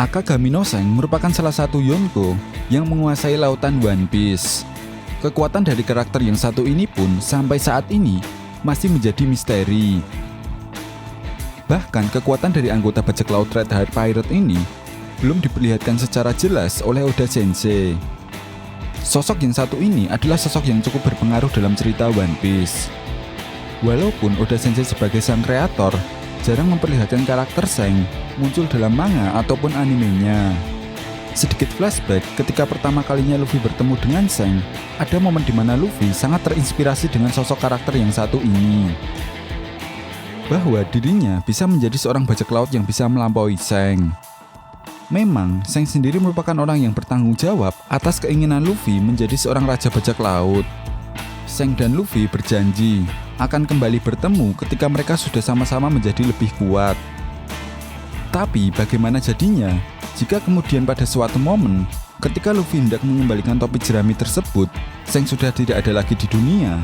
Akagami no Seng merupakan salah satu Yonko yang menguasai lautan One Piece. Kekuatan dari karakter yang satu ini pun sampai saat ini masih menjadi misteri. Bahkan kekuatan dari anggota bajak laut Red Heart Pirate ini belum diperlihatkan secara jelas oleh Oda Sensei. Sosok yang satu ini adalah sosok yang cukup berpengaruh dalam cerita One Piece. Walaupun Oda Sensei sebagai sang kreator jarang memperlihatkan karakter Seng muncul dalam manga ataupun animenya. Sedikit flashback, ketika pertama kalinya Luffy bertemu dengan Seng, ada momen di mana Luffy sangat terinspirasi dengan sosok karakter yang satu ini. Bahwa dirinya bisa menjadi seorang bajak laut yang bisa melampaui Seng. Memang, Seng sendiri merupakan orang yang bertanggung jawab atas keinginan Luffy menjadi seorang raja bajak laut. Seng dan Luffy berjanji akan kembali bertemu ketika mereka sudah sama-sama menjadi lebih kuat. Tapi bagaimana jadinya jika kemudian pada suatu momen ketika Luffy hendak mengembalikan topi jerami tersebut, Seng sudah tidak ada lagi di dunia?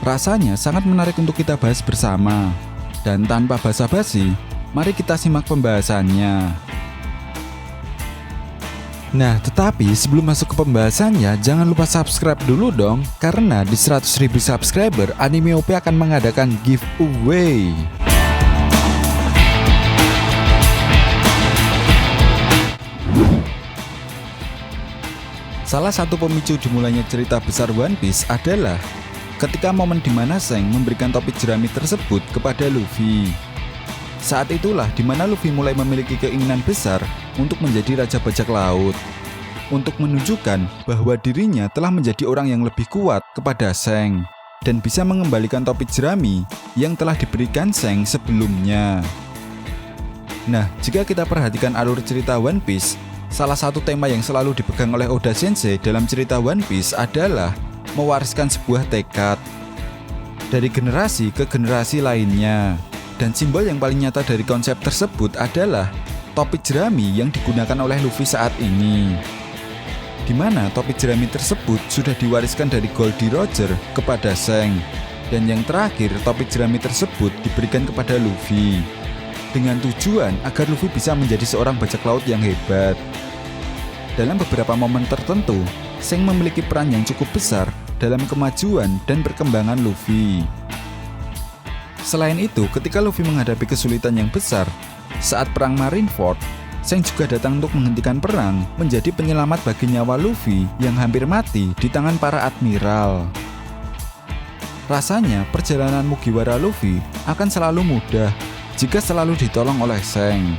Rasanya sangat menarik untuk kita bahas bersama. Dan tanpa basa-basi, mari kita simak pembahasannya. Nah, tetapi sebelum masuk ke pembahasannya, jangan lupa subscribe dulu dong, karena di 100.000 subscriber, Anime OP akan mengadakan giveaway. Salah satu pemicu dimulainya cerita besar One Piece adalah ketika momen di mana Seng memberikan topi jerami tersebut kepada Luffy. Saat itulah di mana Luffy mulai memiliki keinginan besar untuk menjadi raja bajak laut, untuk menunjukkan bahwa dirinya telah menjadi orang yang lebih kuat kepada Seng dan bisa mengembalikan topi jerami yang telah diberikan Seng sebelumnya. Nah, jika kita perhatikan alur cerita One Piece, salah satu tema yang selalu dipegang oleh Oda Sensei dalam cerita One Piece adalah mewariskan sebuah tekad dari generasi ke generasi lainnya. Dan simbol yang paling nyata dari konsep tersebut adalah topi jerami yang digunakan oleh Luffy saat ini. Di mana topi jerami tersebut sudah diwariskan dari Goldie Roger kepada Seng. Dan yang terakhir, topi jerami tersebut diberikan kepada Luffy dengan tujuan agar Luffy bisa menjadi seorang bajak laut yang hebat. Dalam beberapa momen tertentu, Seng memiliki peran yang cukup besar dalam kemajuan dan perkembangan Luffy. Selain itu, ketika Luffy menghadapi kesulitan yang besar saat perang Marineford, Seng juga datang untuk menghentikan perang, menjadi penyelamat bagi nyawa Luffy yang hampir mati di tangan para admiral. Rasanya perjalanan Mugiwara Luffy akan selalu mudah jika selalu ditolong oleh Seng.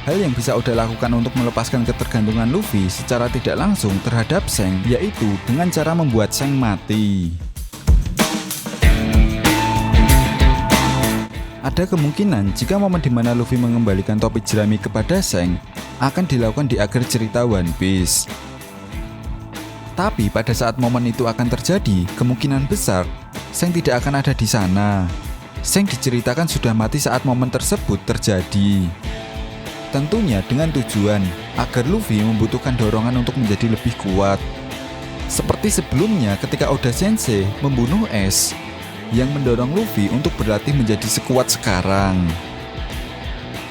Hal yang bisa Oda lakukan untuk melepaskan ketergantungan Luffy secara tidak langsung terhadap Seng yaitu dengan cara membuat Seng mati. Ada kemungkinan jika momen di mana Luffy mengembalikan topi jerami kepada Seng akan dilakukan di akhir cerita One Piece. Tapi pada saat momen itu akan terjadi, kemungkinan besar Seng tidak akan ada di sana. Seng diceritakan sudah mati saat momen tersebut terjadi. Tentunya dengan tujuan agar Luffy membutuhkan dorongan untuk menjadi lebih kuat. Seperti sebelumnya ketika Oda Sensei membunuh Ace yang mendorong Luffy untuk berlatih menjadi sekuat sekarang.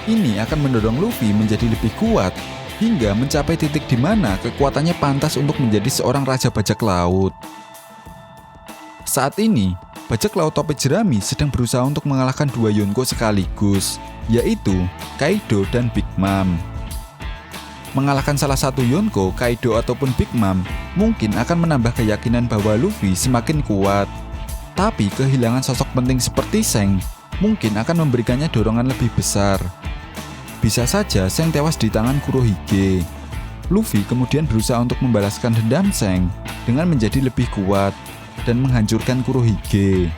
Ini akan mendorong Luffy menjadi lebih kuat hingga mencapai titik di mana kekuatannya pantas untuk menjadi seorang raja bajak laut. Saat ini, bajak laut topi jerami sedang berusaha untuk mengalahkan dua Yonko sekaligus, yaitu Kaido dan Big Mom. Mengalahkan salah satu Yonko, Kaido ataupun Big Mom, mungkin akan menambah keyakinan bahwa Luffy semakin kuat. Tapi kehilangan sosok penting seperti Seng mungkin akan memberikannya dorongan lebih besar. Bisa saja Seng tewas di tangan Kurohige. Luffy kemudian berusaha untuk membalaskan dendam Seng dengan menjadi lebih kuat dan menghancurkan Kurohige.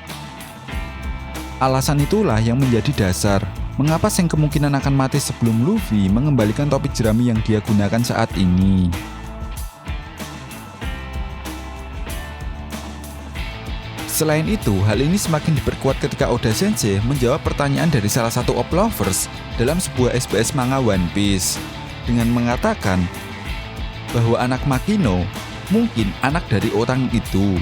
Alasan itulah yang menjadi dasar mengapa Seng kemungkinan akan mati sebelum Luffy mengembalikan topi jerami yang dia gunakan saat ini. Selain itu, hal ini semakin diperkuat ketika Oda Sensei menjawab pertanyaan dari salah satu OP lovers dalam sebuah SBS manga One Piece dengan mengatakan bahwa anak Makino mungkin anak dari orang itu.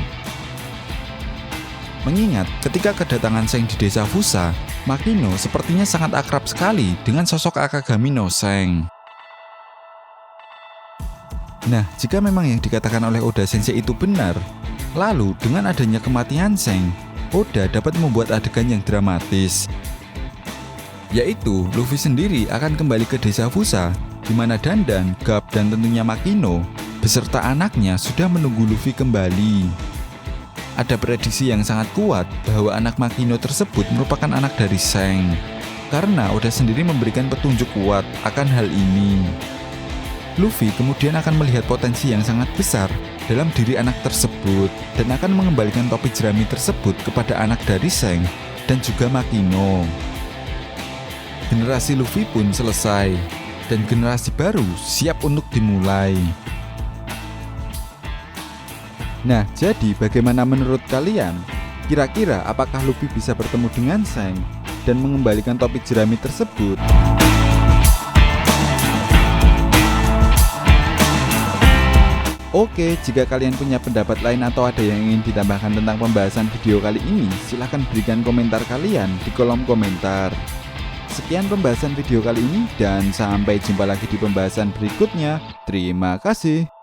Mengingat ketika kedatangan Seng di desa Fusa, Makino sepertinya sangat akrab sekali dengan sosok Akagami no Seng. Nah, jika memang yang dikatakan oleh Oda Sensei itu benar, lalu dengan adanya kematian Seng, Oda dapat membuat adegan yang dramatis, yaitu Luffy sendiri akan kembali ke desa Fusa, di mana Dandan, Garp, dan tentunya Makino beserta anaknya sudah menunggu Luffy kembali. Ada prediksi yang sangat kuat bahwa anak Makino tersebut merupakan anak dari Seng, karena Oda sendiri memberikan petunjuk kuat akan hal ini. Luffy kemudian akan melihat potensi yang sangat besar dalam diri anak tersebut dan akan mengembalikan topi jerami tersebut kepada anak dari Seng dan juga Makino. Generasi Luffy pun selesai dan generasi baru siap untuk dimulai. Nah, jadi bagaimana menurut kalian? Kira-kira apakah Luffy bisa bertemu dengan Seng dan mengembalikan topi jerami tersebut? Oke, jika kalian punya pendapat lain atau ada yang ingin ditambahkan tentang pembahasan video kali ini, silahkan berikan komentar kalian di kolom komentar. Sekian pembahasan video kali ini dan sampai jumpa lagi di pembahasan berikutnya. Terima kasih.